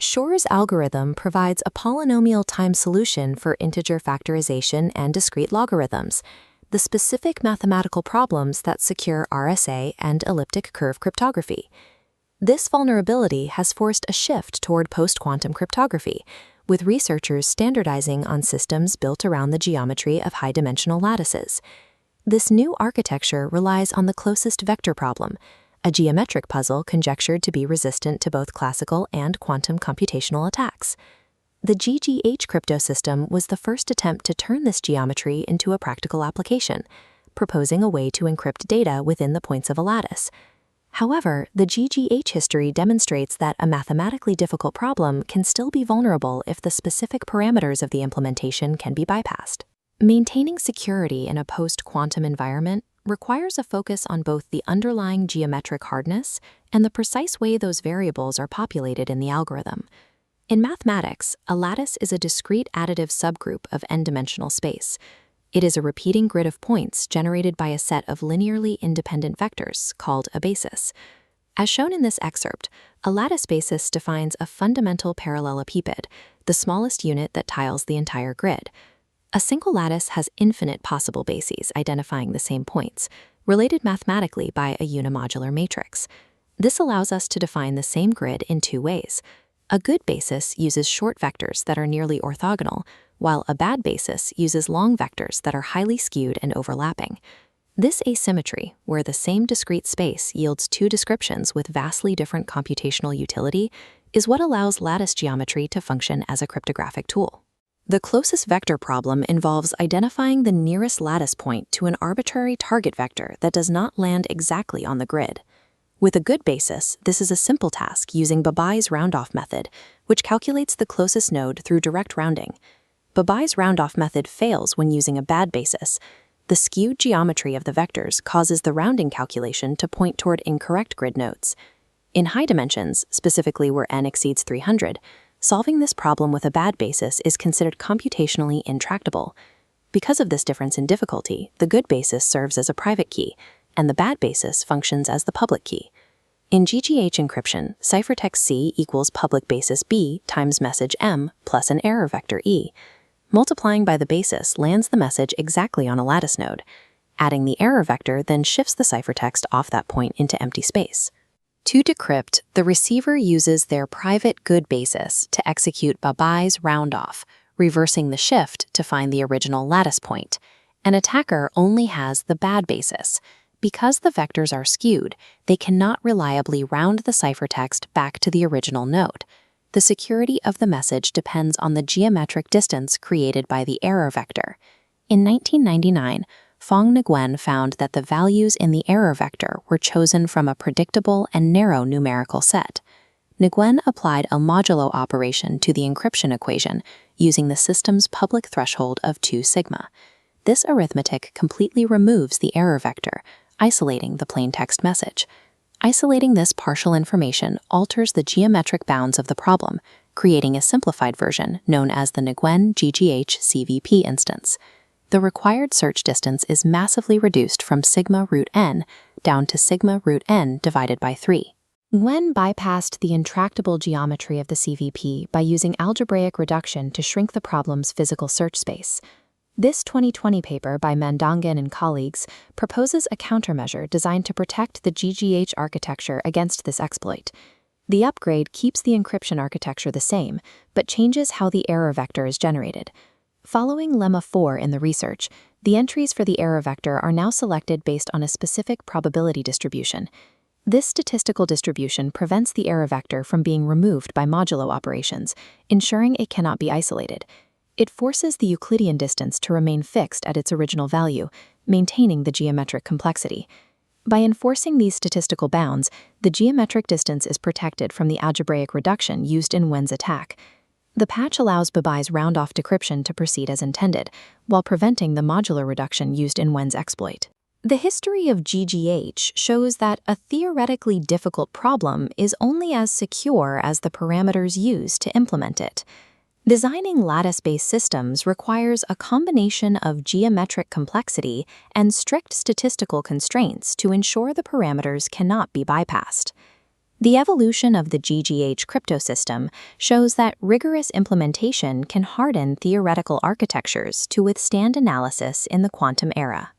Shor's algorithm provides a polynomial time solution for integer factorization and discrete logarithms, the specific mathematical problems that secure RSA and elliptic curve cryptography. This vulnerability has forced a shift toward post-quantum cryptography, with researchers standardizing on systems built around the geometry of high-dimensional lattices. This new architecture relies on the closest vector problem, a geometric puzzle conjectured to be resistant to both classical and quantum computational attacks. The GGH cryptosystem was the first attempt to turn this geometry into a practical application, proposing a way to encrypt data within the points of a lattice. However, the GGH history demonstrates that a mathematically difficult problem can still be vulnerable if the specific parameters of the implementation can be bypassed. Maintaining security in a post-quantum environment requires a focus on both the underlying geometric hardness and the precise way those variables are populated in the algorithm. In mathematics, a lattice is a discrete additive subgroup of n-dimensional space. It is a repeating grid of points generated by a set of linearly independent vectors called a basis. As shown in this excerpt, a lattice basis defines a fundamental parallelepiped, the smallest unit that tiles the entire grid. A single lattice has infinite possible bases identifying the same points, related mathematically by a unimodular matrix. This allows us to define the same grid in two ways. A good basis uses short vectors that are nearly orthogonal, while a bad basis uses long vectors that are highly skewed and overlapping. This asymmetry, where the same discrete space yields two descriptions with vastly different computational utility, is what allows lattice geometry to function as a cryptographic tool. The closest vector problem involves identifying the nearest lattice point to an arbitrary target vector that does not land exactly on the grid. With a good basis, this is a simple task using Babai's round-off method, which calculates the closest node through direct rounding. Babai's round-off method fails when using a bad basis. The skewed geometry of the vectors causes the rounding calculation to point toward incorrect grid nodes. In high dimensions, specifically where n exceeds 300, solving this problem with a bad basis is considered computationally intractable. Because of this difference in difficulty, the good basis serves as a private key, and the bad basis functions as the public key. In GGH encryption, ciphertext C equals public basis B times message M plus an error vector E. Multiplying by the basis lands the message exactly on a lattice node. Adding the error vector then shifts the ciphertext off that point into empty space. To decrypt, the receiver uses their private good basis to execute Babai's round-off, reversing the shift to find the original lattice point. An attacker only has the bad basis. Because the vectors are skewed, they cannot reliably round the ciphertext back to the original node. The security of the message depends on the geometric distance created by the error vector. In 1999, Nguyen found that the values in the error vector were chosen from a predictable and narrow numerical set. Nguyen applied a modulo operation to the encryption equation using the system's public threshold of 2 sigma. This arithmetic completely removes the error vector, isolating the plaintext message. Isolating this partial information alters the geometric bounds of the problem, creating a simplified version known as the Nguyen GGH CVP instance. The required search distance is massively reduced from sigma root n down to sigma root n divided by 3. Nguyen bypassed the intractable geometry of the CVP by using algebraic reduction to shrink the problem's physical search space. This 2020 paper by Mandangan and colleagues proposes a countermeasure designed to protect the GGH architecture against this exploit. The upgrade keeps the encryption architecture the same, but changes how the error vector is generated. Following lemma 4 in the research, the entries for the error vector are now selected based on a specific probability distribution. This statistical distribution prevents the error vector from being removed by modulo operations, ensuring it cannot be isolated. It forces the Euclidean distance to remain fixed at its original value, maintaining the geometric complexity. By enforcing these statistical bounds, the geometric distance is protected from the algebraic reduction used in Nguyen's attack. The patch allows Babai's round-off decryption to proceed as intended, while preventing the modular reduction used in Nguyen's exploit. The history of GGH shows that a theoretically difficult problem is only as secure as the parameters used to implement it. Designing lattice-based systems requires a combination of geometric complexity and strict statistical constraints to ensure the parameters cannot be bypassed. The evolution of the GGH cryptosystem shows that rigorous implementation can harden theoretical architectures to withstand analysis in the quantum era.